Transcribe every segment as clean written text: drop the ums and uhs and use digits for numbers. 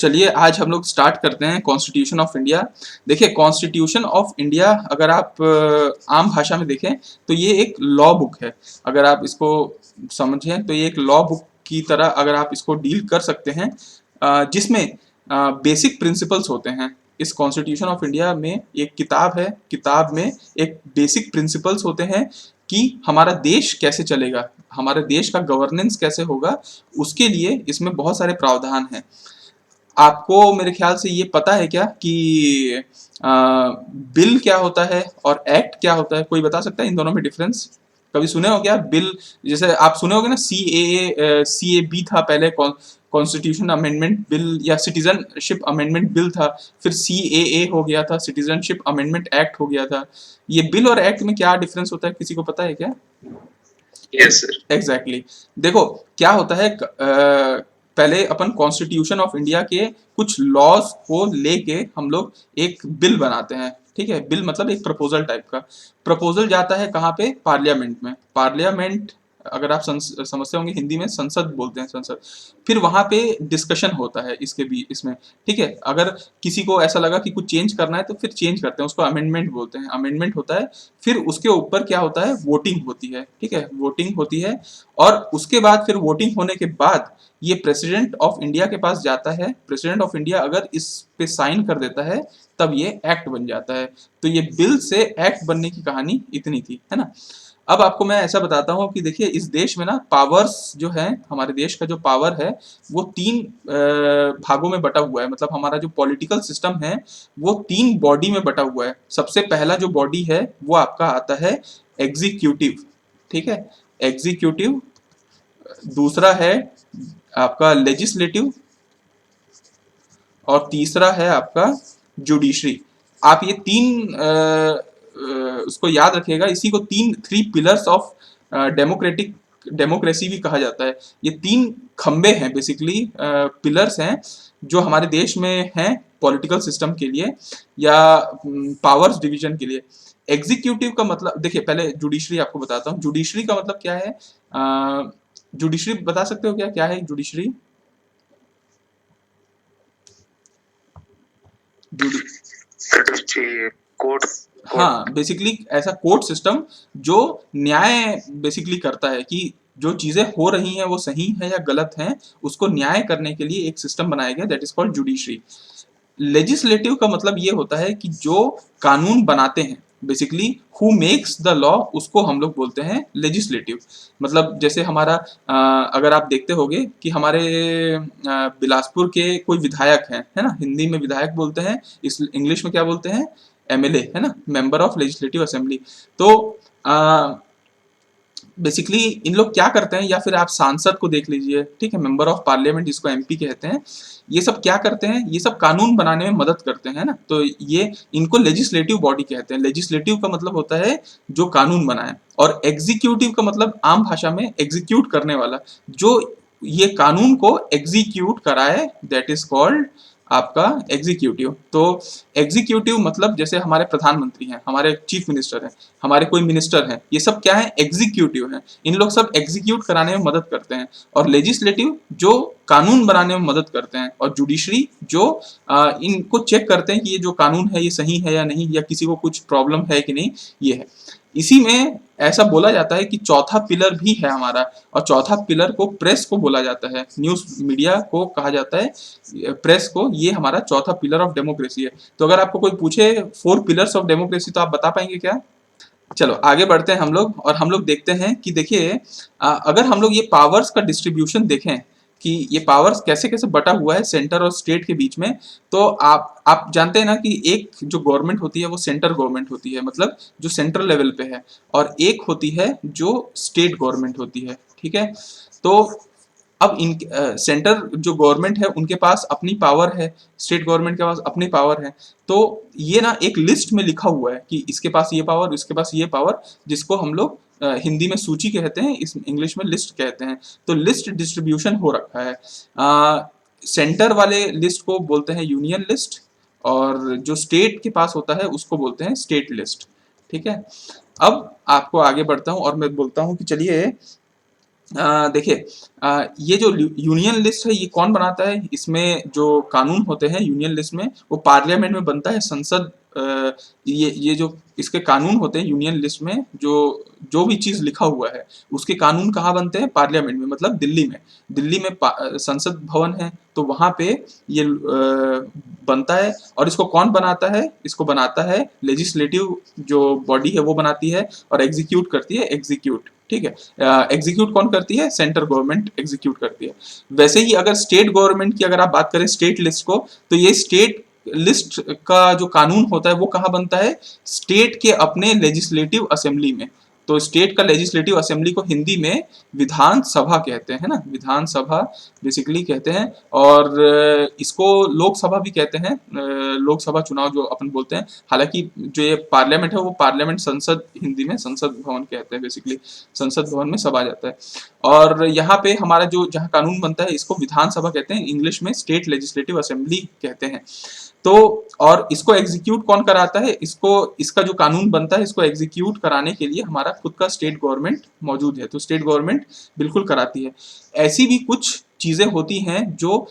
चलिए आज हम लोग स्टार्ट करते हैं कॉन्स्टिट्यूशन ऑफ इंडिया। देखिए कॉन्स्टिट्यूशन ऑफ इंडिया अगर आप आम भाषा में देखें तो ये एक लॉ बुक है। अगर आप इसको समझें तो ये एक लॉ बुक की तरह अगर आप इसको डील कर सकते हैं, जिसमें बेसिक प्रिंसिपल्स होते हैं। इस कॉन्स्टिट्यूशन ऑफ इंडिया में एक किताब है, किताब में एक बेसिक प्रिंसिपल्स होते हैं कि हमारा देश कैसे चलेगा, हमारे देश का गवर्नेंस कैसे होगा, उसके लिए इसमें बहुत सारे प्रावधान हैं। आपको मेरे ख्याल से ये पता है क्या कि बिल क्या होता है और एक्ट क्या होता है? कोई बता सकता है इन दोनों में डिफरेंस? कभी सुने हो क्या बिल? जैसे आप सुने होगे ना, CAA था पहले, कॉन्स्टिट्यूशन अमेंडमेंट बिल या सिटीजनशिप अमेंडमेंट बिल था, फिर CAA हो गया था, सिटीजनशिप अमेंडमेंट एक्ट हो गया था। ये बिल और एक्ट में क्या डिफरेंस होता है, किसी को पता है क्या? Yes sir. एग्जैक्टली देखो क्या होता है, पहले अपन कॉन्स्टिट्यूशन ऑफ इंडिया के कुछ लॉज को लेके हम लोग एक बिल बनाते हैं। ठीक है, बिल मतलब एक प्रपोजल टाइप का। प्रपोजल जाता है कहाँ पे? पार्लियामेंट में। पार्लियामेंट अगर आप समझते होंगे, हिंदी में संसद बोलते हैं, संसद। फिर वहां पे डिस्कशन होता है इसके भी इसमें। ठीक है, अगर किसी को ऐसा लगा कि कुछ चेंज करना है तो फिर चेंज करते हैं, उसको अमेंडमेंट बोलते हैं, अमेंडमेंट होता है। फिर उसके ऊपर क्या होता है? वोटिंग होती है। ठीक है, वोटिंग होती है। और उसके बाद फिर वोटिंग होने के बाद ये प्रेसिडेंट ऑफ इंडिया के पास जाता है। प्रेसिडेंट ऑफ इंडिया अगर इस पे साइन कर देता है तब ये एक्ट बन जाता है। तो ये बिल से एक्ट बनने की कहानी इतनी थी, है ना। अब आपको मैं ऐसा बताता हूँ कि देखिए इस देश में ना पावर्स जो है, हमारे देश का जो पावर है वो तीन भागों में बटा हुआ है। मतलब हमारा जो पॉलिटिकल सिस्टम है वो तीन बॉडी में बटा हुआ है। सबसे पहला जो बॉडी है वो आपका आता है एग्जीक्यूटिव। ठीक है, एग्जीक्यूटिव। दूसरा है आपका लेजिस्लेटिव और तीसरा है आपका जुडिशरी। आप ये तीन उसको याद रखिएगा। इसी को three pillars of democratic democracy भी कहा जाता है। ये तीन खंबे हैं, बेसिकली पिलर्स हैं जो हमारे देश में हैं पॉलिटिकल सिस्टम के लिए या पावर्स डिवीजन के लिए। एग्जीक्यूटिव का मतलब देखिए, पहले जुडिशरी आपको बताता हूँ। जुडिशरी का मतलब क्या है? जुडिशरी बता सकते हो क्या, क्या है जुडिशरी? जुडी कोर्ट। हाँ, बेसिकली ऐसा कोर्ट सिस्टम जो न्याय बेसिकली करता है कि जो चीजें हो रही हैं वो सही है या गलत हैं, उसको न्याय करने के लिए एक सिस्टम बनाया गया, that is called judiciary. Legislative का मतलब ये होता है कि जो कानून बनाते हैं, basically who makes the law, उसको हम लोग बोलते हैं लेजिस्लेटिव। मतलब जैसे हमारा अगर आप देखते होगे कि हमारे बिलासपुर के कोई विधायक हैं, है ना, हिंदी में विधायक बोलते हैं, इस इंग्लिश में क्या बोलते हैं? MLA, है ना, मेंबर ऑफ लेजिस्लेटिव असेंबली। तो बेसिकली इन लोग क्या करते हैं, या फिर आप सांसद को देख लीजिए, ठीक है, मेंबर ऑफ पार्लियामेंट जिसको MP कहते हैं। ये सब क्या करते हैं? ये सब कानून बनाने में मदद करते हैं ना। तो ये इनको लेजिस्लेटिव बॉडी कहते हैं। लेजिस्लेटिव का मतलब होता है जो कानून बनाए, और एग्जीक्यूटिव का मतलब आम भाषा में एग्जीक्यूट करने वाला, जो ये कानून को एग्जीक्यूट कराए, दैट इज कॉल्ड आपका एग्जीक्यूटिव। तो एग्जीक्यूटिव मतलब जैसे हमारे प्रधानमंत्री हैं, हमारे चीफ मिनिस्टर हैं, हमारे कोई मिनिस्टर हैं, ये सब क्या है? एग्जीक्यूटिव हैं। इन लोग सब एग्जीक्यूट कराने में मदद करते हैं। और लेजिस्लेटिव जो कानून बनाने में मदद करते हैं, और जुडिशरी जो इनको चेक करते हैं कि ये जो कानून है ये सही है या नहीं, या किसी को कुछ प्रॉब्लम है कि नहीं, ये है। इसी में ऐसा बोला जाता है कि चौथा पिलर भी है हमारा, और चौथा पिलर को प्रेस को बोला जाता है, न्यूज मीडिया को कहा जाता है, प्रेस को। ये हमारा चौथा पिलर ऑफ डेमोक्रेसी है। तो अगर आपको कोई पूछे 4 पिलर्स ऑफ डेमोक्रेसी, तो आप बता पाएंगे क्या? चलो आगे बढ़ते हैं हम लोग, और हम लोग देखते हैं कि देखिए अगर हम लोग ये पावर्स का डिस्ट्रीब्यूशन देखें कि ये पावर्स कैसे कैसे बटा हुआ है सेंटर और स्टेट के बीच में, तो आप जानते हैं ना कि एक जो गवर्नमेंट होती है वो सेंटर गवर्नमेंट होती है, मतलब जो सेंट्रल लेवल पे है, और एक होती है जो स्टेट गवर्नमेंट होती है। ठीक है, तो अब इन सेंटर जो गवर्नमेंट है उनके पास अपनी पावर है, स्टेट गवर्नमेंट के पास अपनी पावर है। तो ये ना एक लिस्ट में लिखा हुआ है कि इसके पास ये पावर, इसके पास ये पावर, जिसको हम लोग हिंदी में सूची कहते हैं, इस इंग्लिश में लिस्ट कहते हैं। तो लिस्ट डिस्ट्रीब्यूशन हो रखा है। सेंटर वाले लिस्ट को बोलते हैं यूनियन लिस्ट, और जो स्टेट के पास होता है उसको बोलते हैं स्टेट लिस्ट। ठीक है, अब आपको आगे बढ़ता हूँ और मैं बोलता हूँ कि चलिए देखिए, ये जो यूनियन लिस्ट है ये कौन बनाता है, इसमें जो कानून होते हैं यूनियन लिस्ट में वो पार्लियामेंट में बनता है। संसद ये जो इसके कानून होते हैं यूनियन लिस्ट में, जो जो भी चीज लिखा हुआ है उसके कानून कहाँ बनते हैं, पार्लियामेंट में, मतलब दिल्ली में। दिल्ली में संसद भवन है, तो वहां पे ये बनता है। और इसको कौन बनाता है, इसको बनाता है लेजिस्लेटिव जो बॉडी है वो बनाती है, और एग्जीक्यूट करती है एग्जीक्यूट, ठीक है। एग्जीक्यूट कौन करती है, सेंट्रल गवर्नमेंट एग्जीक्यूट करती है। वैसे ही अगर स्टेट गवर्नमेंट की अगर आप बात करें स्टेट लिस्ट को, तो ये स्टेट लिस्ट का जो कानून होता है वो कहाँ बनता है, स्टेट के अपने लेजिस्लेटिव असेंबली में। तो स्टेट का लेजिस्लेटिव असेंबली को हिंदी में विधानसभा कहते हैं ना, विधानसभा बेसिकली कहते हैं। और इसको लोकसभा भी कहते हैं, लोकसभा चुनाव जो अपन बोलते हैं। हालांकि जो ये पार्लियामेंट है वो पार्लियामेंट, संसद हिंदी में संसद भवन कहते हैं बेसिकली, संसद भवन में सब आ जाता है। और यहाँ पे हमारा जो जहाँ कानून बनता है इसको विधानसभा कहते हैं, इंग्लिश में स्टेट लेजिस्लेटिव असेंबली कहते हैं। तो और इसको एग्जीक्यूट कौन कराता है, इसको इसका जो कानून बनता है इसको एग्जीक्यूट कराने के लिए हमारा खुद का स्टेट गवर्नमेंट मौजूद है, तो स्टेट गवर्नमेंट बिल्कुल कराती है। ऐसी भी कुछ चीजें होती हैं जो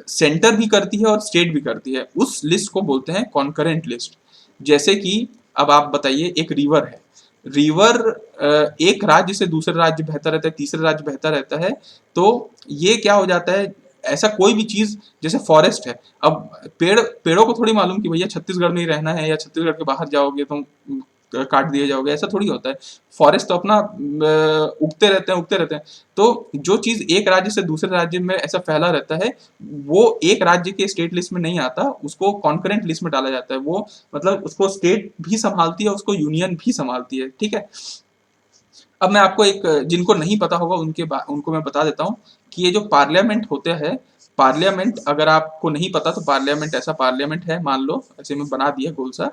सेंटर भी करती है और स्टेट भी करती है, उस लिस्ट को बोलते हैं कॉन्करेंट लिस्ट। जैसे कि अब आप बताइए, एक रिवर है, रिवर एक राज्य से दूसरे राज्य बहता रहता है, तीसरे राज्य बहता रहता है। तो ये क्या हो जाता है, ऐसा कोई भी चीज, जैसे फॉरेस्ट है, अब पेड़ों को थोड़ी मालूम कि भैया छत्तीसगढ़ में ही रहना है या छत्तीसगढ़ के बाहर जाओगे तो काट दिए जाओगे, ऐसा थोड़ी होता है। फॉरेस्ट तो अपना उगते रहते हैं उगते रहते हैं। तो जो चीज एक राज्य से दूसरे राज्य में ऐसा फैला रहता है, वो एक राज्य के स्टेट लिस्ट में नहीं आता, उसको कॉन्करेंट लिस्ट में डाला जाता है। वो मतलब उसको स्टेट भी संभालती है, उसको यूनियन भी संभालती है, ठीक है। अब मैं आपको एक, जिनको नहीं पता होगा उनको मैं बता देता हूँ कि ये जो पार्लियामेंट होता है, पार्लियामेंट अगर आपको नहीं पता तो पार्लियामेंट ऐसा पार्लियामेंट है, मान लो ऐसे में बना दिया गोल सा।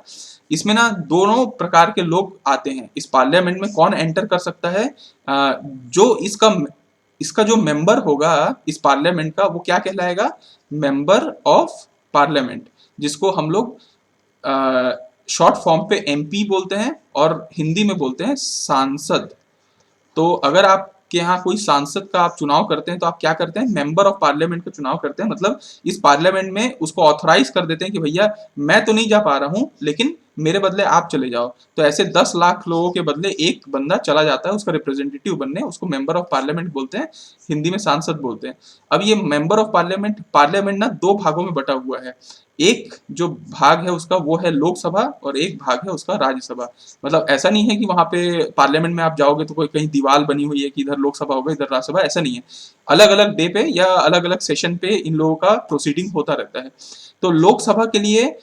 इसमें ना दोनों प्रकार के लोग आते हैं इस पार्लियामेंट में। कौन एंटर कर सकता है, जो इसका इसका जो मेंबर होगा इस पार्लियामेंट का, वो क्या कहलाएगा, मेंबर ऑफ पार्लियामेंट, जिसको हम लोग शॉर्ट फॉर्म पे एमपी बोलते हैं और हिंदी में बोलते हैं सांसद। तो अगर आपके यहाँ कोई सांसद का आप चुनाव करते हैं तो आप क्या करते हैं, मेंबर ऑफ पार्लियामेंट का चुनाव करते हैं। मतलब इस पार्लियामेंट में उसको ऑथराइज कर देते हैं कि भैया मैं तो नहीं जा पा रहा हूँ, लेकिन मेरे बदले आप चले जाओ। तो ऐसे 10 लाख लोगों के बदले एक बंदा चला जाता है उसका रिप्रेजेंटेटिव बनने, उसको मेंबर ऑफ पार्लियामेंट बोलते हैं, हिंदी में सांसद बोलते हैं। अब ये मेंबर ऑफ पार्लियामेंट, पार्लियामेंट ना दो भागों में बटा हुआ है। एक जो भाग है उसका वो है लोकसभा, और एक भाग है उसका राज्यसभा। मतलब ऐसा नहीं है कि वहां पे पार्लियामेंट में आप जाओगे तो कोई कहीं दीवार बनी हुई है कि इधर लोकसभा होगा इधर राज्यसभा, ऐसा नहीं है। अलग अलग डे पे या अलग अलग सेशन पे इन लोगों का प्रोसीडिंग होता रहता है। तो लोकसभा के लिए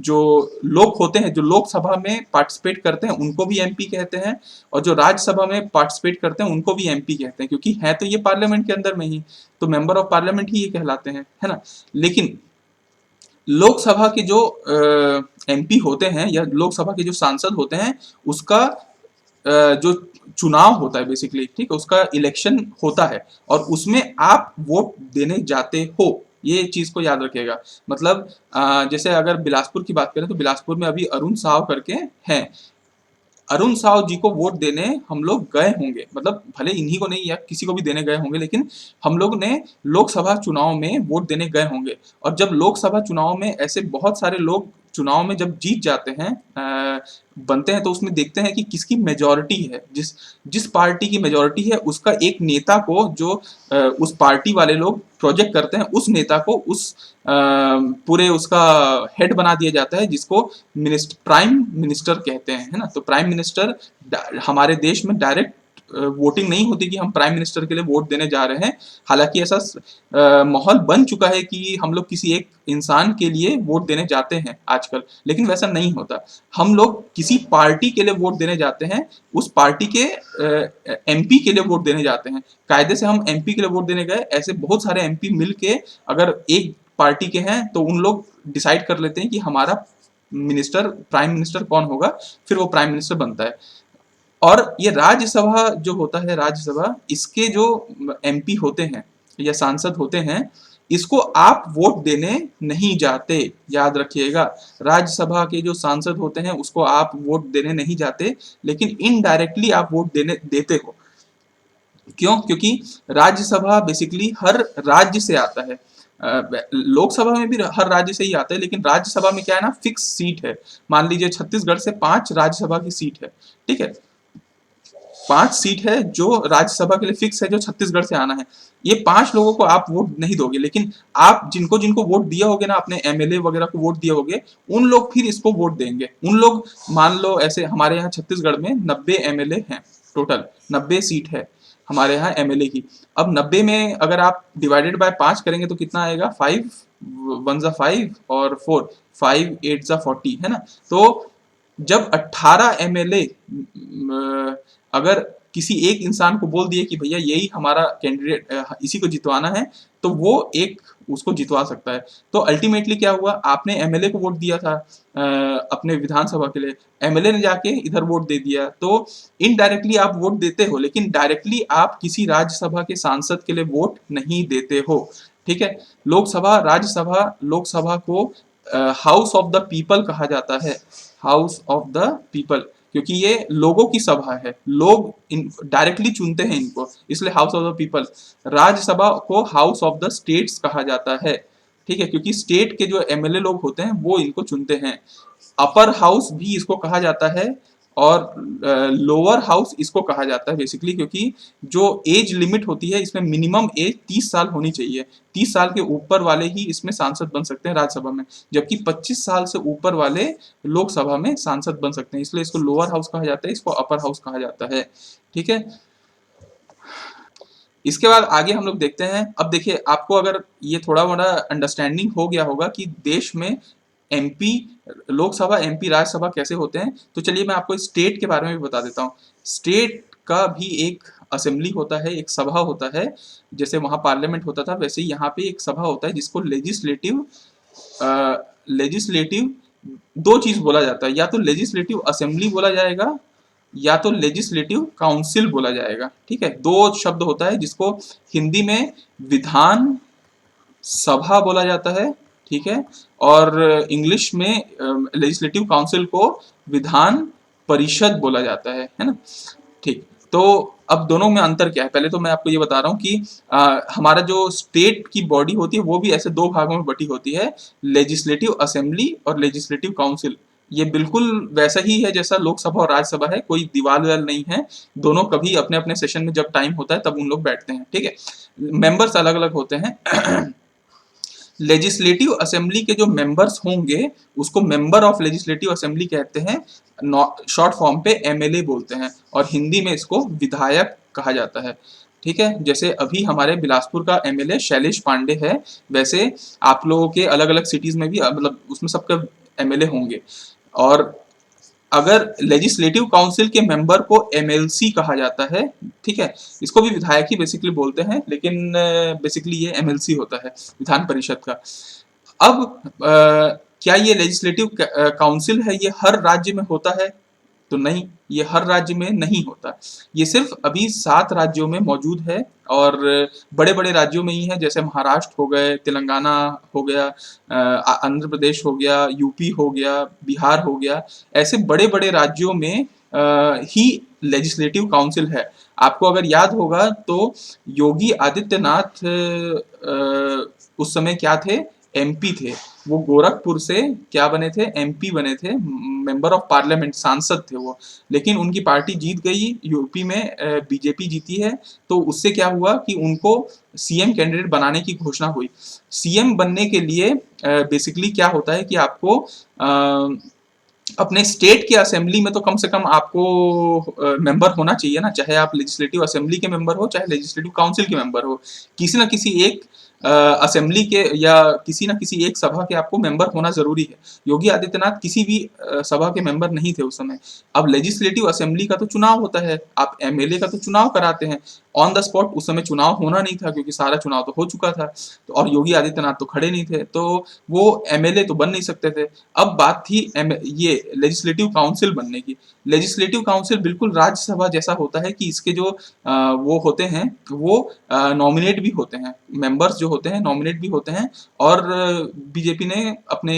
जो लोग होते हैं, जो लोकसभा में पार्टिसिपेट करते हैं उनको भी एमपी कहते हैं, और जो राज्यसभा में पार्टिसिपेट करते हैं उनको भी एमपी कहते हैं, क्योंकि है तो ये पार्लियामेंट के अंदर में ही, तो मेंबर ऑफ पार्लियामेंट ही ये कहलाते हैं, है ना। लेकिन लोकसभा के जो एमपी होते हैं या लोकसभा के जो सांसद होते हैं, उसका जो चुनाव होता है बेसिकली, ठीक है, उसका इलेक्शन होता है और उसमें आप वोट देने जाते हो, ये चीज को याद रखिएगा। मतलब जैसे अगर बिलासपुर की बात करें तो बिलासपुर में अभी अरुण साव करके हैं, अरुण साव जी को वोट देने हम लोग गए होंगे, मतलब भले इन्हीं को नहीं या किसी को भी देने गए होंगे, लेकिन हम लोग ने लोकसभा चुनाव में वोट देने गए होंगे। और जब लोकसभा चुनाव में ऐसे बहुत सारे लोग चुनाव में जब जीत जाते हैं, बनते हैं, तो उसमें देखते हैं कि किसकी मेजोरिटी है, जिस जिस पार्टी की मेजोरिटी है उसका एक नेता को जो उस पार्टी वाले लोग प्रोजेक्ट करते हैं, उस नेता को उस पूरे उसका हेड बना दिया जाता है, जिसको प्राइम मिनिस्टर कहते हैं, है ना। तो प्राइम मिनिस्टर, हमारे देश में डायरेक्ट वोटिंग नहीं होती कि हम प्राइम मिनिस्टर के लिए वोट देने जा रहे हैं। हालांकि ऐसा माहौल बन चुका है कि हम लोग किसी एक इंसान के लिए वोट देने जाते हैं आजकल, लेकिन वैसा नहीं होता। हम लोग किसी पार्टी के लिए वोट देने जाते हैं, उस पार्टी के एमपी के लिए वोट देने जाते हैं। कायदे से हम एमपी के लिए वोट देने गए, ऐसे बहुत सारे एमपी मिलके अगर एक पार्टी के हैं तो उन लोग डिसाइड कर लेते हैं कि हमारा मिनिस्टर, प्राइम मिनिस्टर कौन होगा, फिर वो प्राइम मिनिस्टर बनता है। और ये राज्यसभा जो होता है, राज्यसभा, इसके जो एमपी होते हैं या सांसद होते हैं, इसको आप वोट देने नहीं जाते, याद रखिएगा। राज्यसभा के जो सांसद होते हैं उसको आप वोट देने नहीं जाते, लेकिन इनडायरेक्टली आप वोट देने देते हो। क्यों? क्योंकि राज्यसभा बेसिकली हर राज्य से आता है। लोकसभा में भी हर राज्य से ही आता है, लेकिन राज्यसभा में क्या है ना, फिक्स सीट है। मान लीजिए छत्तीसगढ़ से 5 राज्यसभा की सीट है, ठीक है, 5 सीट है जो राज्यसभा के लिए फिक्स है, जो छत्तीसगढ़ से आना है। ये 5 लोगों को आप वोट नहीं दोगे, लेकिन आप जिनको जिनको वोट दिया होगे ना, अपने एमएलए वगैरह को वोट दिया होगे, उन लोग फिर इसको वोट देंगे। उन लोग, मान लो ऐसे हमारे यहाँ छत्तीसगढ़ में 90 एमएलए हैं, टोटल 90 सीट है हमारे यहाँ एमएलए की। अब 90 में अगर आप डिवाइडेड बाय 5 करेंगे तो कितना आएगा, 5 1 जा 5 और 4 5 8 जा 40, है ना। तो जब 18 एमएलए अगर किसी एक इंसान को बोल दिए कि भैया यही हमारा कैंडिडेट, इसी को जितवाना है, तो वो एक उसको जितवा सकता है। तो अल्टीमेटली क्या हुआ, आपने एमएलए को वोट दिया था अपने विधानसभा के लिए, एमएलए ने जाके इधर वोट दे दिया, तो इनडायरेक्टली आप वोट देते हो, लेकिन डायरेक्टली आप किसी राज्यसभा के सांसद के लिए वोट नहीं देते हो, ठीक है। लोकसभा, राज्यसभा, लोकसभा को हाउस ऑफ द पीपल कहा जाता है, हाउस ऑफ द पीपल, क्योंकि ये लोगों की सभा है, लोग डायरेक्टली चुनते हैं इनको, इसलिए house of the people. Rajya Sabha को हाउस ऑफ द स्टेट्स कहा जाता है, ठीक है, क्योंकि स्टेट के जो एमएलए लोग होते हैं वो इनको चुनते हैं। अपर हाउस भी इसको कहा जाता है, और लोअर हाउस इसको कहा जाता है बेसिकली, क्योंकि जो एज लिमिट होती है इसमें मिनिमम एज 30 साल होनी चाहिए। 30 साल के ऊपर वाले ही इसमें सांसद बन सकते हैं राज्यसभा में, जबकि 25 साल से ऊपर वाले लोकसभा में सांसद बन सकते हैं, इसलिए इसको लोअर हाउस कहा जाता है, इसको अपर हाउस कहा जाता है, ठीक है। इसके बाद आगे हम लोग देखते हैं। अब देखिए, आपको अगर ये थोड़ा मोड़ा अंडरस्टैंडिंग हो गया होगा कि देश में एमपी, लोकसभा, एमपी, राज्यसभा कैसे होते हैं, तो चलिए मैं आपको स्टेट के बारे में भी बता देता हूँ। स्टेट का भी एक असेंबली होता है, एक सभा होता है, जैसे वहां पार्लियामेंट होता था वैसे ही यहाँ पे एक सभा होता है जिसको लेजिस्लेटिव, लेजिस्लेटिव दो चीज बोला जाता है, या तो लेजिस्लेटिव असेंबली बोला जाएगा या तो लेजिस्लेटिव काउंसिल बोला जाएगा, ठीक है। दो शब्द होता है जिसको हिंदी में विधान सभा बोला जाता है, ठीक है, और इंग्लिश में लेजिस्लेटिव काउंसिल को विधान परिषद बोला जाता है ना, ठीक। तो अब दोनों में अंतर क्या है, पहले तो मैं आपको ये बता रहा हूँ कि हमारा जो स्टेट की बॉडी होती है वो भी ऐसे दो भागों में बटी होती है, लेजिस्लेटिव असेंबली और लेजिस्लेटिव काउंसिल। ये बिल्कुल वैसा ही है जैसा लोकसभा और राज्यसभा है, कोई दीवार वाल नहीं है, दोनों कभी अपने अपने सेशन में जब टाइम होता है तब उन लोग बैठते हैं, ठीक है। मेंबर्स अलग अलग होते हैं। लेजिस्लेटिव असेंबली के जो मेंबर्स होंगे उसको मेंबर ऑफ लेजिस्लेटिव असेंबली कहते हैं, शॉर्ट फॉर्म पे एमएलए बोलते हैं, और हिंदी में इसको विधायक कहा जाता है, ठीक है। जैसे अभी हमारे बिलासपुर का एमएलए शैलेश पांडे है, वैसे आप लोगों के अलग अलग सिटीज में भी मतलब उसमें सबका एमएलए होंगे। और अगर लेजिस्लेटिव काउंसिल के मेंबर को एमएलसी कहा जाता है, ठीक है, इसको भी विधायक ही बेसिकली बोलते हैं, लेकिन बेसिकली ये एमएलसी होता है, विधान परिषद का। अब क्या ये लेजिस्लेटिव काउंसिल है, ये हर राज्य में होता है? तो नहीं, ये हर राज्य में नहीं होता, ये सिर्फ अभी 7 राज्यों में मौजूद है, और बड़े बड़े राज्यों में ही है, जैसे महाराष्ट्र हो गए, तेलंगाना हो गया, आंध्र प्रदेश हो गया, यूपी हो गया, बिहार हो गया, ऐसे बड़े बड़े राज्यों में ही लेजिस्लेटिव काउंसिल है। आपको अगर याद होगा तो योगी आदित्यनाथ उस समय क्या थे, एमपी थे, वो गोरखपुर से क्या बने थे, एमपी बने थे, मेंबर ऑफ पार्लियामेंट, सांसद थे वो, लेकिन उनकी पार्टी जीत गई, यूपी में बीजेपी जीती है, तो उससे क्या हुआ कि उनको सीएम कैंडिडेट बनाने की घोषणा हुई। सीएम बनने के लिए बेसिकली क्या होता है कि आपको अपने स्टेट के असेंबली में तो कम से कम आपको मेंबर होना चाहिए ना, चाहे आप लेजिस्लेटिव असेंबली के मेंबर हो, चाहे लेजिस्लेटिव काउंसिल के मेंबर हो, किसी ना किसी एक असेंबली के या किसी ना किसी एक सभा के आपको मेंबर होना जरूरी है। योगी आदित्यनाथ किसी भी सभा के मेंबर नहीं थे उस समय। अब लेजिस्लेटिव असेंबली का तो चुनाव होता है, आप एमएलए का तो चुनाव कराते हैं ऑन द स्पॉट, उस समय चुनाव होना नहीं था क्योंकि सारा चुनाव तो हो चुका था, तो और योगी आदित्यनाथ तो खड़े नहीं थे, तो वो एमएलए तो बन नहीं सकते थे। अब बात थी ये लेजिस्लेटिव काउंसिल बनने की। लेजिस्लेटिव काउंसिल बिल्कुल राज्यसभा जैसा होता है कि इसके जो वो होते हैं वो नॉमिनेट भी होते हैं, मेंबर्स जो होते हैं नॉमिनेट भी होते हैं, और बीजेपी ने अपने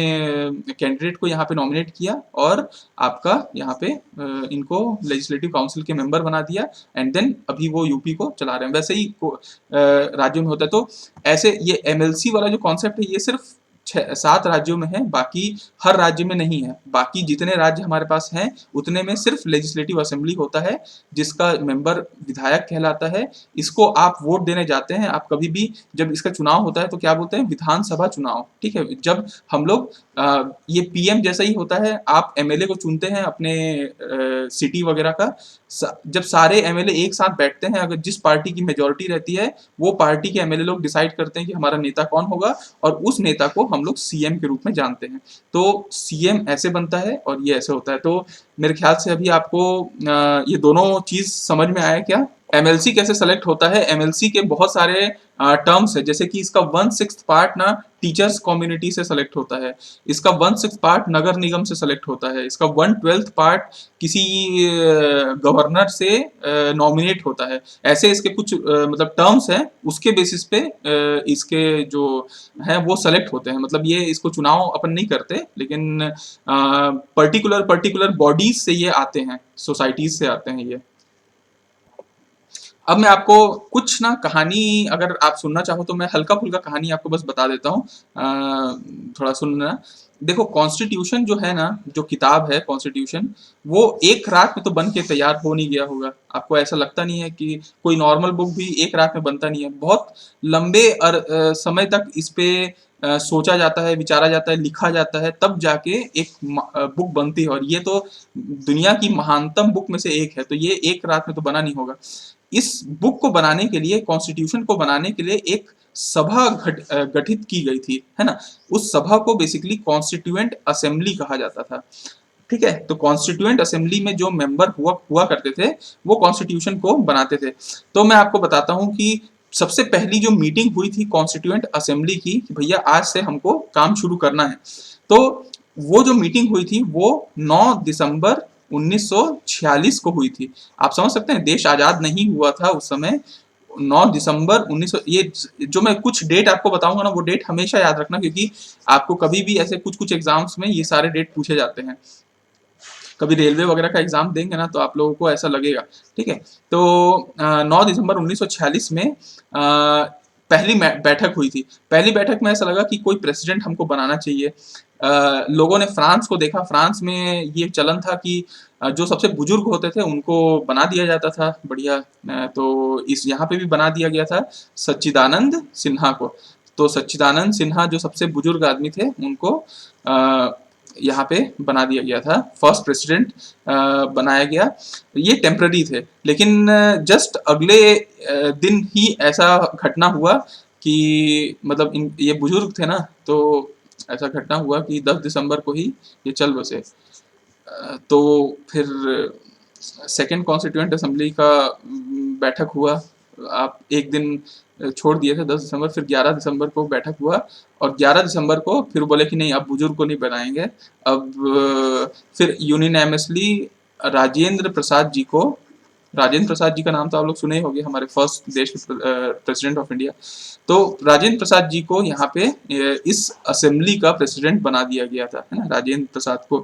कैंडिडेट को यहाँ पे नॉमिनेट किया और आपका यहाँ पे इनको लेजिस्लेटिव काउंसिल के मेंबर बना दिया, एंड देन अभी वो यूपी को चला रहे हैं। वैसे ही राज्यों में होता है। तो ऐसे ये एमएलसी वाला जो कॉन्सेप्ट है ये सिर्फ 7 राज्यों में है, बाकी हर राज्य में नहीं है। बाकी जितने राज्य हमारे पास हैं उतने में सिर्फ लेजिस्लेटिव असेंबली होता है, जिसका मेंबर विधायक कहलाता है। इसको आप वोट देने जाते हैं, आप कभी भी जब इसका चुनाव होता है तो क्या बोलते हैं, विधानसभा चुनाव, ठीक है। जब हम लोग ये पीएम जैसा ही होता है, आप एमएलए को चुनते हैं अपने सिटी वगैरह का। जब सारे एमएलए एक साथ बैठते हैं, अगर जिस पार्टी की मेजोरिटी रहती है वो पार्टी के एमएलए लोग डिसाइड करते हैं कि हमारा नेता कौन होगा, और उस नेता को हम लोग सीएम के रूप में जानते हैं। तो सीएम ऐसे बनता है और ये ऐसे होता है। तो मेरे ख्याल से अभी आपको ये दोनों चीज समझ में आया क्या। एमएलसी कैसे सेलेक्ट होता है, एमएलसी के बहुत सारे टर्म्स है, जैसे कि इसका 1/6 पार्ट ना टीचर्स कम्युनिटी से सेलेक्ट होता है, इसका 1/6 पार्ट नगर निगम से सेलेक्ट होता है, इसका 1/12 पार्ट किसी गवर्नर से नॉमिनेट होता है। ऐसे इसके कुछ मतलब टर्म्स हैं, उसके बेसिस पे इसके जो हैं वो सेलेक्ट होते हैं। मतलब ये इसको चुनाव अपन नहीं करते, लेकिन पर्टिकुलर बॉडीज से ये आते हैं, सोसाइटीज से आते हैं ये। अब मैं आपको कुछ ना कहानी, अगर आप सुनना चाहो तो मैं हल्का फुल्का कहानी आपको बस बता देता हूँ, थोड़ा सुनना। देखो कॉन्स्टिट्यूशन जो है ना, जो किताब है कॉन्स्टिट्यूशन, वो एक रात में तो बन के तैयार हो नहीं गया होगा। आपको ऐसा लगता नहीं है कि कोई नॉर्मल बुक भी एक रात में बनता नहीं है। बहुत लंबे समय तक इस पे सोचा जाता है, विचारा जाता है, लिखा जाता है, तब जाके एक बुक बनती है। और ये तो दुनिया की महानतम बुक में से एक है, तो ये एक रात में तो बना नहीं होगा। इस बुक को बनाने के लिए, कॉन्स्टिट्यूशन को बनाने के लिए एक सभा गठित की गई थी, है ना। उस सभा को बेसिकली कॉन्स्टिट्यूएंट असेंबली कहा जाता था, ठीक है। तो कॉन्स्टिट्यूएंट असेंबली में जो मेंबर हुआ करते थे वो कॉन्स्टिट्यूशन को बनाते थे। तो मैं आपको बताता हूं कि सबसे पहली जो मीटिंग हुई थी कॉन्स्टिट्यूएंट असेंबली की, कि भैया आज से हमको काम शुरू करना है, तो वो जो मीटिंग हुई थी वो 9 दिसंबर 1946 को हुई थी। आप समझ सकते हैं, देश आजाद नहीं हुआ था उस समय। 9 दिसंबर 1900, ये जो मैं कुछ डेट आपको बताऊंगा ना, वो डेट हमेशा याद रखना, क्योंकि आपको कभी भी ऐसे कुछ एग्जाम्स में ये सारे डेट पूछे जाते हैं। कभी रेलवे वगैरह का एग्जाम देंगे ना तो आप लोगों को ऐसा लगेगा, ठीक है। तो 9 दिसंबर 1946 में पहली बैठक हुई थी। पहली बैठक में ऐसा लगा कि कोई प्रेसिडेंट हमको बनाना चाहिए। लोगों ने फ्रांस को देखा। फ्रांस में ये चलन था कि जो सबसे बुजुर्ग होते थे उनको बना दिया जाता था, बढ़िया। तो इस यहाँ पे भी बना दिया गया था सच्चिदानंद सिन्हा को। तो सच्चिदानंद सिन्हा जो सबसे बुजुर्ग आदमी थे, उनको यहाँ पे बना दिया गया था, फर्स्ट प्रेसिडेंट बनाया गया। ये टेम्पररी थे, लेकिन जस्ट अगले दिन ही ऐसा घटना हुआ कि मतलब ये बुजुर्ग थे ना, तो ऐसा घटना हुआ कि 10 दिसंबर को ही ये चल बसे। तो फिर सेकेंड कॉन्स्टिट्यूएंट असेंबली का बैठक हुआ। आप एक दिन छोड़ दिए थे, 10 दिसंबर, फिर 11 दिसंबर को बैठक हुआ, और 11 दिसंबर को फिर बोले कि नहीं, अब बुजुर्ग को नहीं बनाएंगे। अब फिर यूनिनैमसली राजेंद्र प्रसाद जी को, राजेंद्र प्रसाद जी का नाम तो आप लोग सुने ही होंगे, हमारे फर्स्ट देश के प्रेसिडेंट ऑफ इंडिया। तो राजेंद्र प्रसाद जी को यहाँ पे इस असेंबली का प्रेसिडेंट बना दिया गया था, है ना, राजेंद्र प्रसाद को।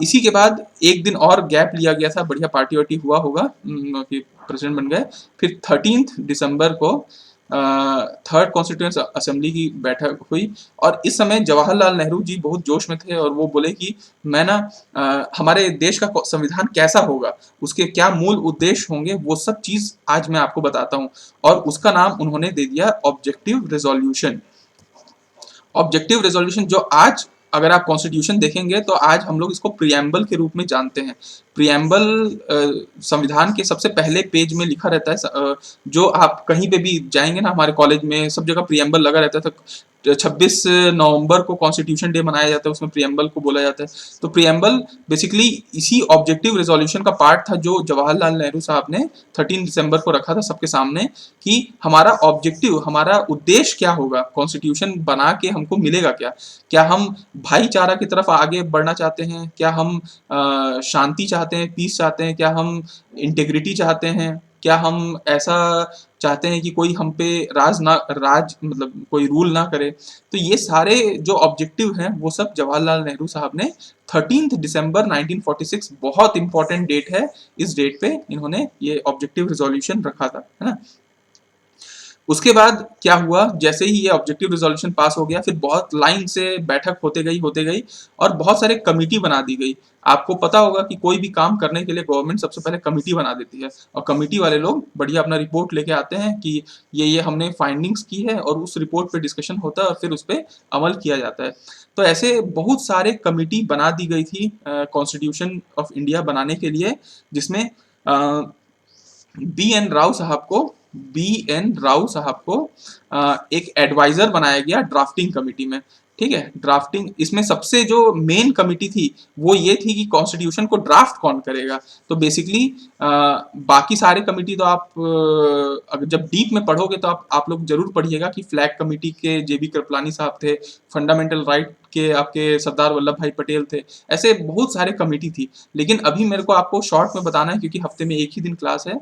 इसी के बाद एक दिन और गैप लिया गया था, बढ़िया पार्टी वार्टी हुआ होगा कि प्रेसिडेंट बन गए। फिर 13 दिसंबर को थर्ड कॉन्स्टिट्यूएंट असेंबली की बैठक हुई, और इस समय जवाहरलाल नेहरू जी बहुत जोश में थे, और वो बोले कि मैं ना हमारे देश का संविधान कैसा होगा, उसके क्या मूल उद्देश्य होंगे, वो सब चीज आज मैं आपको बताता हूँ। और उसका नाम उन्होंने दे दिया ऑब्जेक्टिव रेजोल्यूशन। ऑब्जेक्टिव रेजोल्यूशन, जो आज अगर आप कॉन्स्टिट्यूशन देखेंगे तो आज हम लोग इसको प्रियम्बल के रूप में जानते हैं। प्रियम्बल संविधान के सबसे पहले पेज में लिखा रहता है। जो आप कहीं पे भी जाएंगे ना, हमारे कॉलेज में सब जगह प्रियम्बल लगा रहता है। 26 नवंबर को कॉन्स्टिट्यूशन डे मनाया जाता है, उसमें प्रियम्बल को बोला जाता है। तो प्रियम्बल बेसिकली इसी ऑब्जेक्टिव रेजोल्यूशन का पार्ट था, जो जवाहरलाल नेहरू साहब ने 13 दिसंबर को रखा था सबके सामने, कि हमारा ऑब्जेक्टिव, हमारा उद्देश्य क्या होगा, कॉन्स्टिट्यूशन बना के हमको मिलेगा क्या। क्या हम भाईचारा की तरफ आगे बढ़ना चाहते हैं, क्या हम शांति चाहते हैं, पीस चाहते हैं, क्या हम इंटेग्रिटी चाहते हैं, क्या हम ऐसा चाहते हैं कि कोई हम पे राज मतलब कोई रूल ना करे। तो ये सारे जो ऑब्जेक्टिव हैं वो सब जवाहरलाल नेहरू साहब ने 13 दिसंबर 1946, बहुत इंपॉर्टेंट डेट है, इस डेट पे इन्होंने ये ऑब्जेक्टिव रिजोल्यूशन रखा था, है ना। उसके बाद क्या हुआ, जैसे ही ये ऑब्जेक्टिव रिजोल्यूशन पास हो गया, फिर बहुत लाइन से बैठक होते गई और बहुत सारे कमिटी बना दी गई। आपको पता होगा कि कोई भी काम करने के लिए गवर्नमेंट सबसे पहले कमिटी बना देती है, और कमिटी वाले लोग बढ़िया अपना रिपोर्ट लेके आते हैं कि ये हमने फाइंडिंग्स की है, और उस रिपोर्ट पे डिस्कशन होता है और फिर उस पर अमल किया जाता है। तो ऐसे बहुत सारे कमिटी बना दी गई थी कॉन्स्टिट्यूशन ऑफ इंडिया बनाने के लिए, जिसमें बी एन राव साहब को एक एडवाइजर बनाया गया ड्राफ्टिंग कमिटी में। ठीक है, ड्राफ्टिंग, इसमें सबसे जो मेन कमिटी थी वो ये थी कि कॉन्स्टिट्यूशन को ड्राफ्ट कौन करेगा। तो बेसिकली बाकी सारे कमिटी तो आप अगर जब डीप में पढ़ोगे तो आप लोग जरूर पढ़िएगा कि फ्लैग कमिटी के जेबी कृपलानी साहब थे, फंडामेंटल राइट के आपके सरदार वल्लभ भाई पटेल थे, ऐसे बहुत सारे कमिटी थी। लेकिन अभी मेरे को आपको शॉर्ट में बताना है क्योंकि हफ्ते में एक ही दिन क्लास है,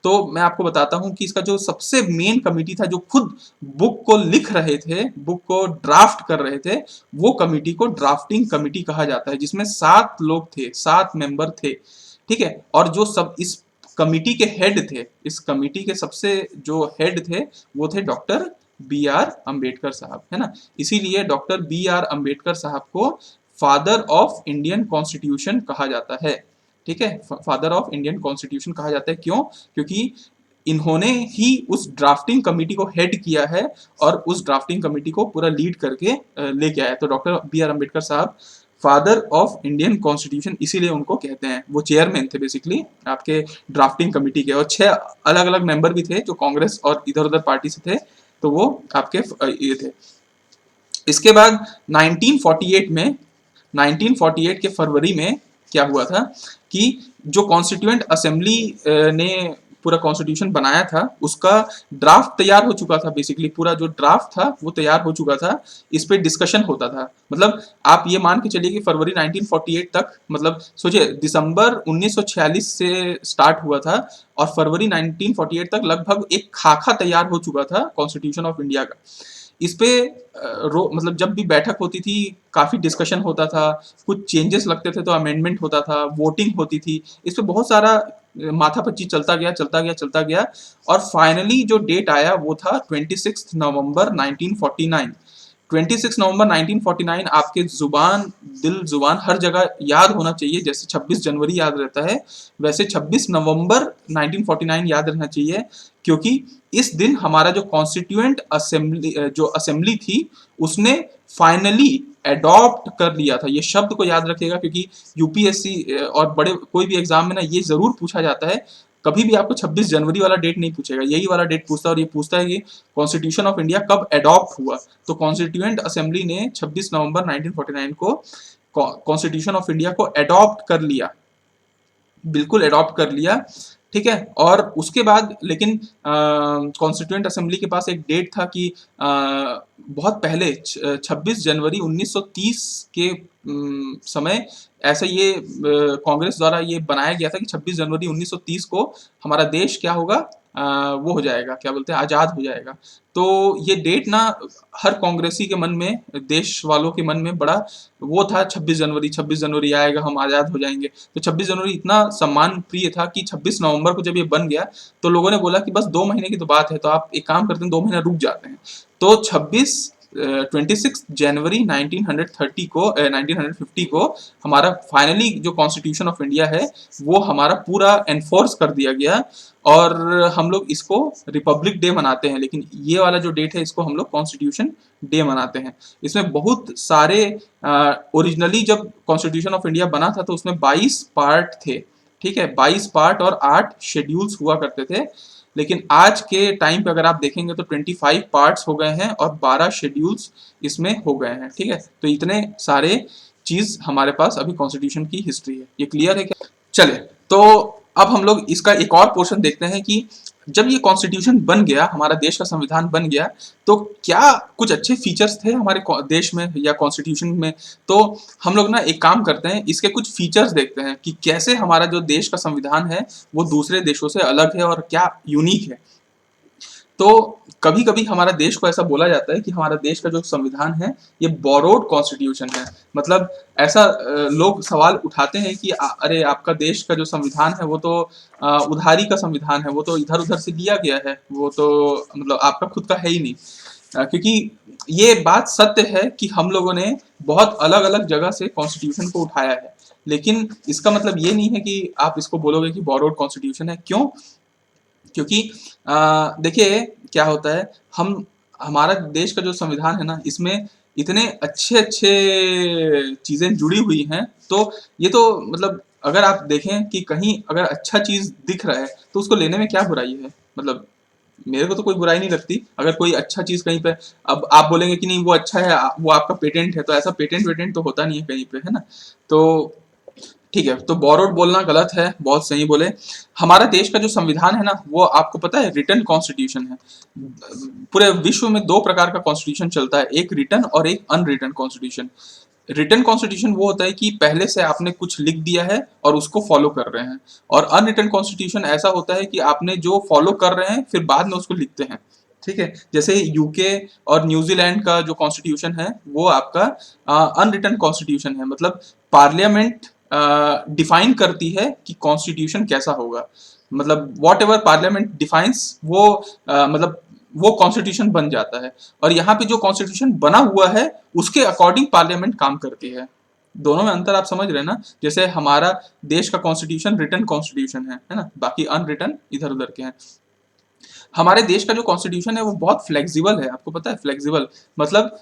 तो मैं आपको बताता हूं कि इसका जो सबसे मेन कमिटी था, जो खुद बुक को लिख रहे थे, बुक को ड्राफ्ट कर रहे थे, वो कमिटी को ड्राफ्टिंग कमिटी कहा जाता है, जिसमें 7 लोग थे, 7 मेंबर थे। ठीक है, और जो सब इस कमिटी के हेड थे, इस कमिटी के सबसे जो हेड थे वो थे डॉक्टर बी आर अम्बेडकर साहब, है ना। इसीलिए डॉक्टर बी आर अम्बेडकर साहब को फादर ऑफ इंडियन कॉन्स्टिट्यूशन कहा जाता है। ठीक है, फादर ऑफ इंडियन कॉन्स्टिट्यूशन कहा जाता है, क्यों? क्योंकि इन्होंने ही उस ड्राफ्टिंग कमिटी को हेड किया है और उस ड्राफ्टिंग कमिटी को पूरा लीड करके लेके आया। तो डॉक्टर बी आर अम्बेडकर साहब फादर ऑफ इंडियन कॉन्स्टिट्यूशन इसीलिए उनको कहते हैं। वो चेयरमैन थे बेसिकली आपके ड्राफ्टिंग कमिटी के, और 6 अलग अलग मेंबर भी थे जो कांग्रेस और इधर उधर पार्टी से थे, तो वो आपके ये थे। इसके बाद 1948 के फरवरी में क्या हुआ था कि जो कॉन्स्टिट्यूएंट असेंबली ने पूरा कॉन्स्टिट्यूशन बनाया था उसका ड्राफ्ट तैयार हो चुका था। बेसिकली पूरा जो ड्राफ्ट था वो तैयार हो चुका था, इस पे डिस्कशन होता था। मतलब आप ये मान के चलिए कि फरवरी 1948 तक, मतलब सोचिए दिसंबर 1946 से स्टार्ट हुआ था और फरवरी 1948 तक लगभग एक खाका तैयार हो चुका था कॉन्स्टिट्यूशन ऑफ इंडिया का। इस पे मतलब जब भी बैठक होती थी काफी डिस्कशन होता था, कुछ चेंजेस लगते थे तो अमेंडमेंट होता था, वोटिंग होती थी, इस पे बहुत सारा माथापच्ची चलता गया और फाइनली जो डेट आया वो था 26 नवंबर 1949। 26 नवंबर 1949 आपके जुबान दिल जुबान हर जगह याद होना चाहिए। जैसे 26 जनवरी याद रहता है वैसे 26 नवंबर 1949 याद रहना चाहिए, क्योंकि इस दिन हमारा जो कॉन्स्टिट्यूएंट असेंबली थी उसने फाइनली एडॉप्ट कर लिया था। ये शब्द को याद रखिएगा क्योंकि यूपीएससी और बड़े कोई भी एग्जाम में ना ये जरूर पूछा जाता है। कभी भी आपको 26 जनवरी वाला डेट नहीं पूछेगा, यही वाला डेट पूछता है, और ये पूछता है कि कॉन्स्टिट्यूशन ऑफ इंडिया कब एडॉप्ट हुआ। तो कॉन्स्टिट्यूएंट असेंबली ने 26 नवंबर 1949 को कॉन्स्टिट्यूशन ऑफ इंडिया को एडॉप्ट कर लिया, बिल्कुल एडॉप्ट कर लिया। ठीक है, और उसके बाद लेकिन कॉन्स्टिट्यूएंट असेंबली के पास एक डेट था कि बहुत पहले 26 जनवरी 1930 के समय ऐसा ये कांग्रेस द्वारा ये बनाया गया था कि 26 जनवरी 1930 को हमारा देश क्या होगा, वो हो जाएगा, क्या बोलते हैं, आज़ाद हो जाएगा। तो ये डेट ना हर कांग्रेसी के मन में, देश वालों के मन में बड़ा वो था, 26 जनवरी आएगा हम आज़ाद हो जाएंगे। तो 26 जनवरी इतना सम्मान प्रिय था कि 26 नवंबर को जब ये बन गया तो लोगों ने बोला कि बस 2 महीने की तो बात है, तो आप एक काम करते हैं 2 महीना रुक जाते हैं। तो 26 जनवरी 1950 को हमारा फाइनली जो कॉन्स्टिट्यूशन ऑफ इंडिया है वो हमारा पूरा एनफोर्स कर दिया गया, और हम लोग इसको रिपब्लिक डे मनाते हैं। लेकिन ये वाला जो डेट है इसको हम लोग कॉन्स्टिट्यूशन डे मनाते हैं। इसमें बहुत सारे ओरिजिनली जब कॉन्स्टिट्यूशन ऑफ इंडिया बना था तो उसमें 22 पार्ट थे। ठीक है, 22 पार्ट और 8 शेड्यूल्स हुआ करते थे। लेकिन आज के टाइम पे अगर आप देखेंगे तो 25 पार्ट्स हो गए हैं और 12 शेड्यूल्स इसमें हो गए हैं। ठीक है, तो इतने सारे चीज हमारे पास अभी कॉन्स्टिट्यूशन की हिस्ट्री है। ये क्लियर है क्या? चले, तो अब हम लोग इसका एक और पोर्शन देखते हैं कि जब ये कॉन्स्टिट्यूशन बन गया, हमारा देश का संविधान बन गया, तो क्या कुछ अच्छे फीचर्स थे हमारे देश में या कॉन्स्टिट्यूशन में? तो हम लोग ना एक काम करते हैं, इसके कुछ फीचर्स देखते हैं कि कैसे हमारा जो देश का संविधान है वो दूसरे देशों से अलग है और क्या यूनिक है। तो कभी कभी हमारा देश को ऐसा बोला जाता है कि हमारा देश का जो संविधान है ये बोरोड कॉन्स्टिट्यूशन है। मतलब ऐसा लोग सवाल उठाते हैं कि अरे आपका देश का जो संविधान है वो तो उधारी का संविधान है, वो तो इधर उधर से लिया गया है, वो तो मतलब आपका खुद का है ही नहीं। क्योंकि ये बात सत्य है कि हम लोगों ने बहुत अलग अलग जगह से कॉन्स्टिट्यूशन को उठाया है, लेकिन इसका मतलब ये नहीं है कि आप इसको बोलोगे कि बोरोड कॉन्स्टिट्यूशन है। क्यों? क्योंकि देखिए क्या होता है, हम हमारा देश का जो संविधान है ना, इसमें इतने अच्छे अच्छे चीजें जुड़ी हुई हैं, तो ये तो मतलब अगर आप देखें कि कहीं अगर अच्छा चीज दिख रहा है तो उसको लेने में क्या बुराई है। मतलब मेरे को तो कोई बुराई नहीं लगती अगर कोई अच्छा चीज कहीं पे, अब आप बोलेंगे कि नहीं वो अच्छा है, वो आपका पेटेंट है, तो ऐसा पेटेंट वेटेंट तो होता नहीं है कहीं पे, है ना? तो ठीक है, तो बोरोड बोलना गलत है, बहुत सही बोले। हमारा देश का जो संविधान है ना, वो आपको पता है रिटन कॉन्स्टिट्यूशन है। पूरे विश्व में दो प्रकार का कॉन्स्टिट्यूशन चलता है, एक रिटन और एक अनरिटन कॉन्स्टिट्यूशन। रिटन कॉन्स्टिट्यूशन वो होता है कि पहले से आपने कुछ लिख दिया है और उसको फॉलो कर रहे हैं, और अनरिटन कॉन्स्टिट्यूशन ऐसा होता है कि आपने जो फॉलो कर रहे हैं फिर बाद में उसको लिखते हैं। ठीक है, जैसे यूके और न्यूजीलैंड का जो कॉन्स्टिट्यूशन है वो आपका अनरिटन कॉन्स्टिट्यूशन है। मतलब पार्लियामेंट डिफाइन करती है कि कॉन्स्टिट्यूशन कैसा होगा। मतलब वॉट एवर पार्लियामेंट डिफाइंस वो मतलब वो कॉन्स्टिट्यूशन बन जाता है, और यहाँ पे जो कॉन्स्टिट्यूशन बना हुआ है उसके अकॉर्डिंग पार्लियामेंट काम करती है। दोनों में अंतर आप समझ रहे हैं ना? जैसे हमारा देश का कॉन्स्टिट्यूशन रिटन कॉन्स्टिट्यूशन है ना, बाकी अनरिटन इधर उधर के हैं। हमारे देश का जो कॉन्स्टिट्यूशन है वो बहुत फ्लेक्सिबल है, आपको पता है फ्लेक्सिबल मतलब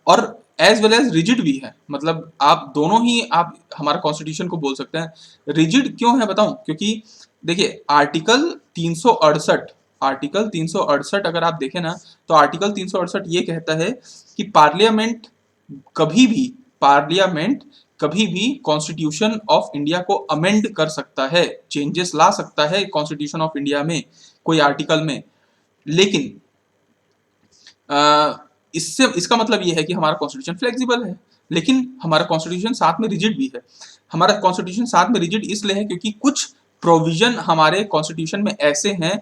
और एज वेल एज रिजिड भी है। मतलब आप दोनों ही आप हमारा कॉन्स्टिट्यूशन को बोल सकते हैं। रिजिड क्यों है बताऊं? क्योंकि देखिए आर्टिकल 368, आर्टिकल 368 अगर आप देखें ना, तो आर्टिकल 368 ये कहता है कि कभी भी पार्लियामेंट कभी भी कॉन्स्टिट्यूशन ऑफ इंडिया को अमेंड कर सकता है, चेंजेस ला सकता है कॉन्स्टिट्यूशन ऑफ इंडिया में कोई आर्टिकल में। लेकिन इससे इसका मतलब ये है कि हमारा कॉन्स्टिट्यूशन फ्लेक्सिबल है, लेकिन हमारा कॉन्स्टिट्यूशन साथ में रिजिड भी है। हमारा कॉन्स्टिट्यूशन साथ में रिजिड इसलिए है क्योंकि कुछ प्रोविजन हमारे कॉन्स्टिट्यूशन में ऐसे हैं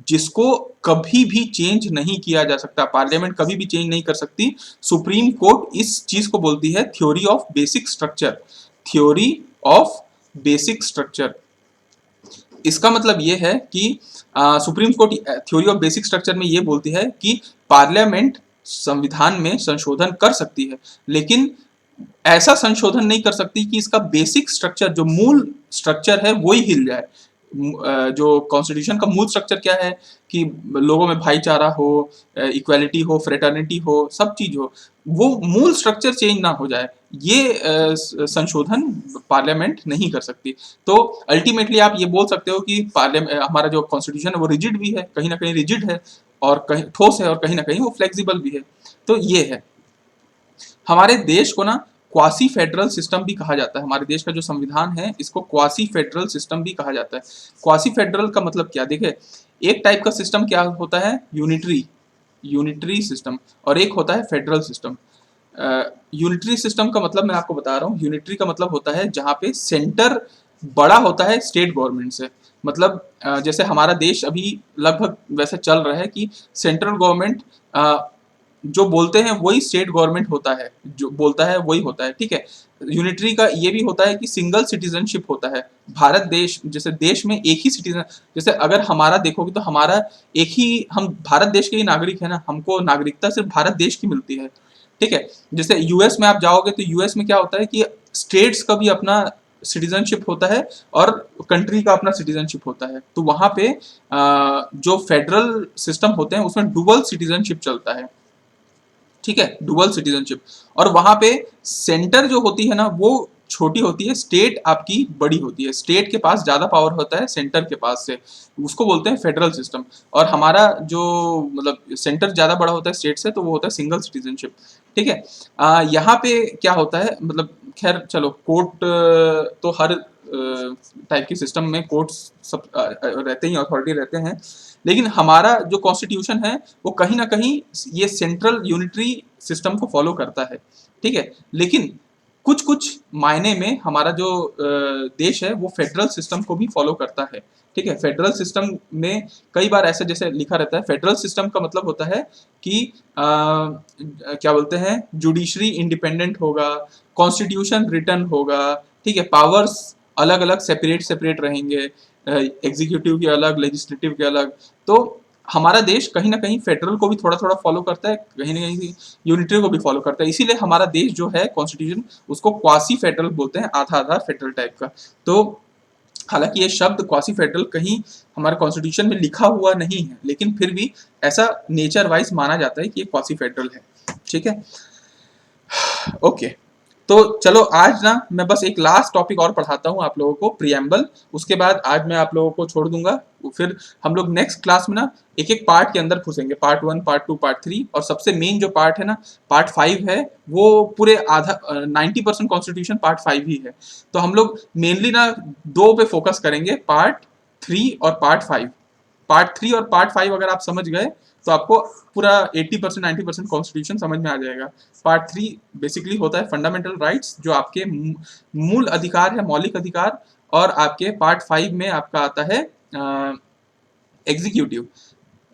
जिसको कभी भी चेंज नहीं किया जा सकता, पार्लियामेंट कभी भी चेंज नहीं कर सकती। सुप्रीम कोर्ट इस चीज को बोलती है theory of basic structure, theory of basic structure. इसका मतलब ये है कि supreme court theory of basic structure में ये बोलती है कि पार्लियामेंट संविधान में संशोधन कर सकती है, लेकिन ऐसा संशोधन नहीं कर सकती कि इसका बेसिक स्ट्रक्चर जो मूल स्ट्रक्चर है वो ही हिल जाए। जो कॉन्स्टिट्यूशन का मूल स्ट्रक्चर क्या है कि लोगों में भाईचारा हो, इक्वालिटी हो, फ्रेटर्निटी हो, सब चीज हो, वो मूल स्ट्रक्चर चेंज ना हो जाए, ये संशोधन पार्लियामेंट नहीं कर सकती। तो अल्टीमेटली आप ये बोल सकते हो कि पार्लियामेंट हमारा जो कॉन्स्टिट्यूशन है वो रिजिड भी है, कहीं ना कहीं रिजिड है, और कहीं ठोस है, और कहीं ना कहीं वो फ्लेक्सिबल भी है। तो ये है हमारे देश को ना क्वासी फेडरल सिस्टम भी कहा जाता है। हमारे देश का जो संविधान है इसको क्वासी फेडरल सिस्टम भी कहा जाता है। क्वासी फेडरल का मतलब क्या? देखिए एक टाइप का सिस्टम क्या होता है, यूनिटरी, यूनिटरी सिस्टम, और एक होता है फेडरल सिस्टम। यूनिटरी सिस्टम का मतलब मैं आपको बता रहा हूँ, यूनिटरी का मतलब होता है जहाँ पे सेंटर बड़ा होता है स्टेट गवर्नमेंट से। मतलब जैसे हमारा देश अभी लगभग वैसे चल रहा है कि सेंट्रल गवर्नमेंट जो बोलते हैं वही स्टेट गवर्नमेंट होता है, जो बोलता है वही होता है, ठीक है। यूनिटरी का ये भी होता है कि सिंगल सिटीजनशिप होता है। भारत देश जैसे देश में एक ही सिटीजन, जैसे अगर हमारा देखोगे तो हमारा एक ही, हम भारत देश के ही नागरिक है ना, हमको नागरिकता सिर्फ भारत देश की मिलती है, ठीक है। जैसे यूएस में आप जाओगे तो यूएस में क्या होता है कि स्टेट्स का भी अपना सिटीजनशिप होता है और कंट्री का अपना सिटीजनशिप होता है। तो वहां पे जो फेडरल सिस्टम होते हैं उसमें डुअल सिटीजनशिप चलता है, ठीक है, डुअल सिटीजनशिप। और वहां पे सेंटर जो होती है ना वो छोटी होती है, स्टेट आपकी बड़ी होती है, स्टेट के पास ज्यादा पावर होता है सेंटर के पास से, उसको बोलते हैं फेडरल सिस्टम। और हमारा जो मतलब सेंटर ज्यादा बड़ा होता है स्टेट से, तो वो होता है सिंगल सिटीजनशिप, ठीक है। यहाँ पे क्या होता है, मतलब खैर चलो, कोर्ट तो हर टाइप के सिस्टम में कोर्ट्स सब रहते ही, अथॉरिटी रहते हैं, लेकिन हमारा जो कॉन्स्टिट्यूशन है वो कहीं ना कहीं ये सेंट्रल यूनिटरी सिस्टम को फॉलो करता है, ठीक है। लेकिन कुछ कुछ मायने में हमारा जो देश है वो फेडरल सिस्टम को भी फॉलो करता है, ठीक है। फेडरल सिस्टम में कई बार ऐसे जैसे लिखा रहता है, फेडरल सिस्टम का मतलब होता है कि क्या बोलते हैं, जुडिशरी इंडिपेंडेंट होगा, कॉन्स्टिट्यूशन रिटर्न होगा, ठीक है, पावर्स अलग अलग सेपरेट सेपरेट रहेंगे, एग्जीक्यूटिव के अलग, लेजिस्लेटिव के अलग। तो हमारा देश कहीं ना कहीं फेडरल को भी थोड़ा थोड़ा फॉलो करता है, कहीं ना कहीं यूनिटरी को भी फॉलो करता है, इसीलिए हमारा देश जो है कॉन्स्टिट्यूशन उसको क्वासी फेडरल बोलते हैं, आधा आधा फेडरल टाइप का। तो हालांकि ये शब्द क्वासी फेडरल कहीं हमारे कॉन्स्टिट्यूशन में लिखा हुआ नहीं है, लेकिन फिर भी ऐसा नेचर वाइज माना जाता है कि ये क्वासी फेडरल है, ठीक है। ओके, तो चलो आज ना मैं बस एक लास्ट टॉपिक और पढ़ाता हूँ आप लोगों को, प्रियम्बल। उसके बाद आज मैं आप लोगों को छोड़ दूंगा, फिर हम लोग नेक्स्ट क्लास में ना एक एक पार्ट के अंदर घुसेंगे, पार्ट 1, पार्ट 2, पार्ट 3, और सबसे मेन जो पार्ट है ना, पार्ट 5 है, वो पूरे आधा 90% कॉन्स्टिट्यूशन पार्ट 5 ही है। तो हम लोग मेनली ना 2 पे फोकस करेंगे, पार्ट 3 और पार्ट 5। पार्ट 3 और पार्ट 5 अगर आप समझ गए तो आपको पूरा 80% 90% कॉन्स्टिट्यूशन समझ में आ जाएगा। पार्ट 3 बेसिकली होता है फंडामेंटल राइट्स, जो आपके मूल अधिकार है, मौलिक अधिकार, और आपके पार्ट 5 में आपका आता है एग्जीक्यूटिव।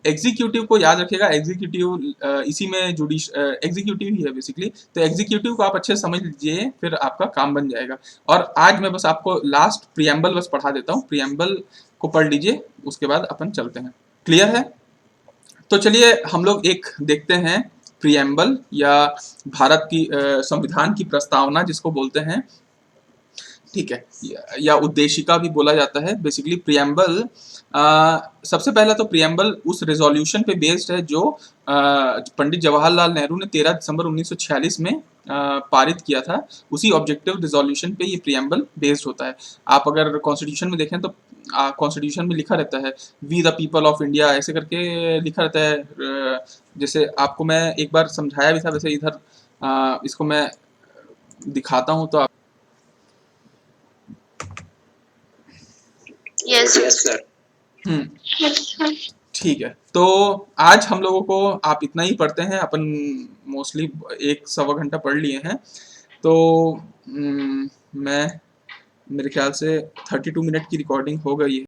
एग्जीक्यूटिव को याद रखिएगा, एग्जीक्यूटिव इसी में एग्जीक्यूटिव ही है बेसिकली। तो एग्जीक्यूटिव को आप अच्छे से समझ लीजिए, फिर आपका काम बन जाएगा। और आज मैं बस आपको लास्ट प्रियम्बल बस पढ़ा देता हूँ, प्रियम्बल को पढ़ लीजिए, उसके बाद अपन चलते हैं। क्लियर है? तो चलिए हम लोग एक देखते हैं प्रियम्बल, या भारत की संविधान की प्रस्तावना जिसको बोलते हैं, ठीक है, या उद्देशिका भी बोला जाता है। बेसिकली प्रियम्बल, सबसे पहला तो प्रियम्बल उस रेजोल्यूशन पे बेस्ड है जो पंडित जवाहरलाल नेहरू ने 13 दिसंबर 1946 में पारित किया था। उसी ऑब्जेक्टिव रिजोल्यूशन पे ये प्रियम्बल बेस्ड होता है। आप अगर कॉन्स्टिट्यूशन में देखें तो कॉन्स्टिट्यूशन में लिखा रहता है we the people of India, ऐसे करके लिखा रहता है। जैसे आपको मैं एक बार समझाया भी था, वैसे इधर इसको मैं दिखाता हूँ तो यस सर। ठीक है, तो आज हम लोगों को आप इतना ही पढ़ते हैं, अपन मोस्टली 1 सवा घंटा पढ़ लिए हैं। तो मैं मेरे ख्याल से 32 मिनट की रिकॉर्डिंग हो गई है।